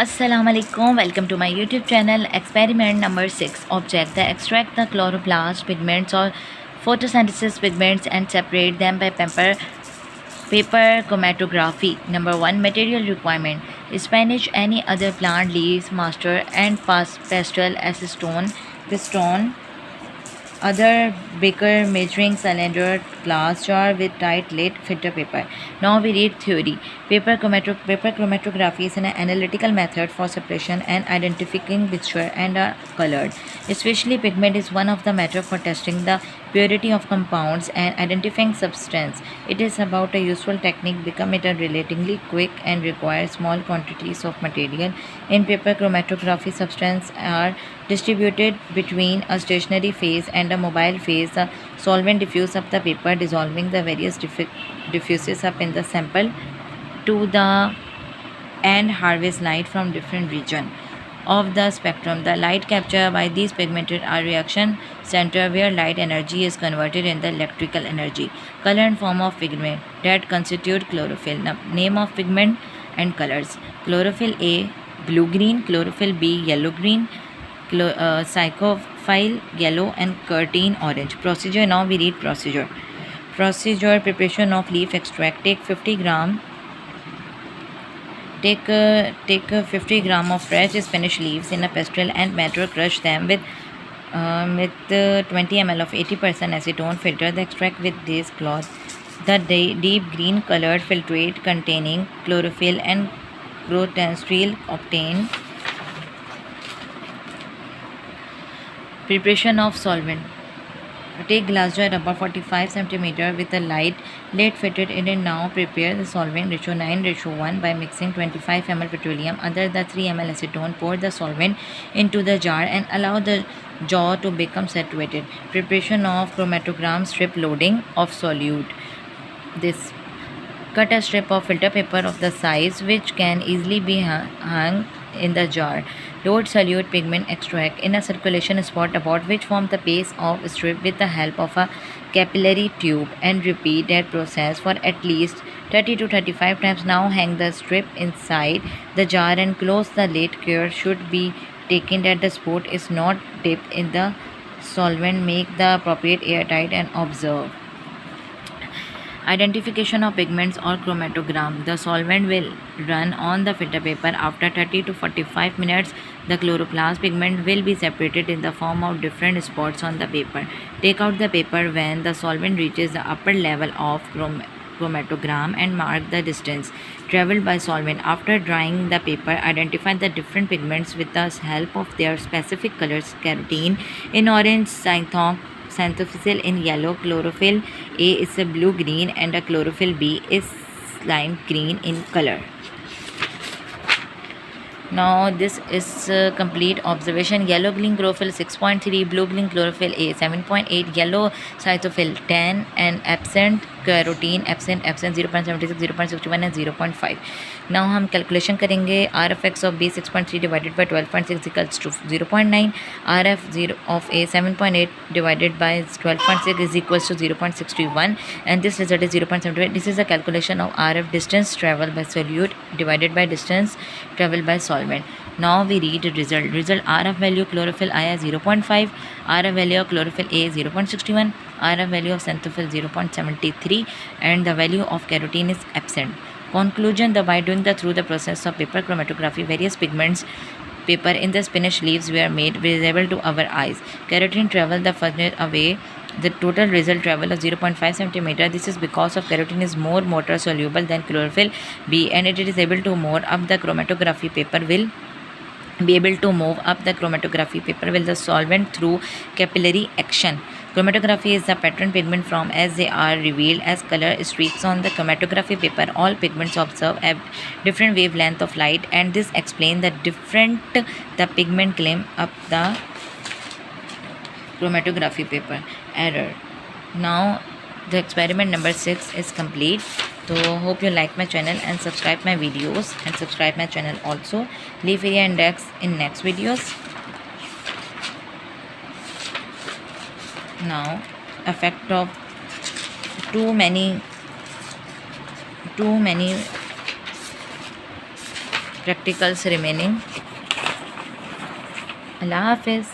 Assalamu alaikum. Welcome to my YouTube channel. Experiment number 6. Object the extract the chloroplast pigments or photosynthesis pigments and separate them by paper chromatography. Number 1. Material requirement: spinach, any other plant leaves, master and pastel acetone, piston, other beaker, measuring cylinder, glass jar with tight lid, filter paper. Now we read theory. Paper chromatography is an analytical method for separation and identifying mixture and colored. Especially pigment is one of the method for testing the purity of compounds and identifying substance. It is about a useful technique, become it a relatively quick and requires small quantities of material. In paper chromatography, substances are distributed between a stationary phase and a mobile phase. The solvent diffuses up the paper, dissolving the various diffuses up in the sample to the and harvest light from different region of the spectrum. The light captured by these pigmented are reaction center where light energy is converted into electrical energy. Color and form of pigment that constitute chlorophyll. Name of pigment and colors: chlorophyll A blue green, chlorophyll B yellow green, psychophile yellow, and curtain orange. Procedure. Now we read procedure. Procedure: preparation of leaf extract. Take 50 gram of fresh Spanish leaves in a pestle and mortar. Crush them with 20 ml of 80% acetone. Filter the extract with this cloth. The deep green colored filtrate containing chlorophyll and chlorotenstril obtained. Preparation of solvent. Take glass jar about 45 cm with a light lid fitted in it. Now prepare the solvent ratio 9:1 by mixing 25 ml petroleum under the 3 ml acetone. Pour the solvent into the jar and allow the jar to become saturated. Preparation of chromatogram strip loading of solute. This cut a strip of filter paper of the size which can easily be hung in the jar. Load solute pigment extract in a circulation spot about which form the base of strip with the help of a capillary tube and repeat that process for at least 30 to 35 times. Now hang the strip inside the jar and close the lid. Care should be taken that the spot is not dipped in the solvent. Make the appropriate airtight and observe. Identification of pigments or chromatogram. The solvent will run on the filter paper. After 30 to 45 minutes, the chloroplast pigment will be separated in the form of different spots on the paper. Take out the paper when the solvent reaches the upper level of chromatogram and mark the distance traveled by solvent. After drying the paper, identify the different pigments with the help of their specific colors. Carotene in orange, xanthophyll in yellow, chlorophyll A is a blue green, and a chlorophyll B is lime green in color. Now this is complete observation. Yellow green chlorophyll 6.3, blue green chlorophyll A 7.8, yellow cytophyll 10, and absent carotene absent 0.76, 0.61 and 0.5. Now हम calculation करेंगे. RFX of B 6.3 divided by 12.6 equals to 0.9. RF 0 of A 7.8 divided by 12.6 is equals to 0.61, and this result is 0.78. This is a calculation of RF distance traveled by solute divided by distance traveled by solvent. Now we read the result. RF value chlorophyll I is 0.5, RF value of chlorophyll A is 0.61, RF value of xanthophyll 0.73, and the value of carotene is absent. Conclusion: by doing through the process of paper chromatography, various pigments paper in the spinach leaves were made visible to our eyes. Carotene traveled the furthest away. The total result travel of 0.5 cm. This is because of carotene is more water soluble than chlorophyll B, and it is able to move up the chromatography paper will be able to move up the chromatography paper with the solvent through capillary action. Chromatography is the pattern pigment from as they are revealed as color streaks on the chromatography paper. All pigments observe at different wavelength of light, and this explains the different the pigment claim up the chromatography paper. Error. Now the experiment number 6 is complete. So hope you like my channel and subscribe my videos, and subscribe my channel also. Leave area index in next videos. Now effect of too many practicals remaining. Allah Hafiz.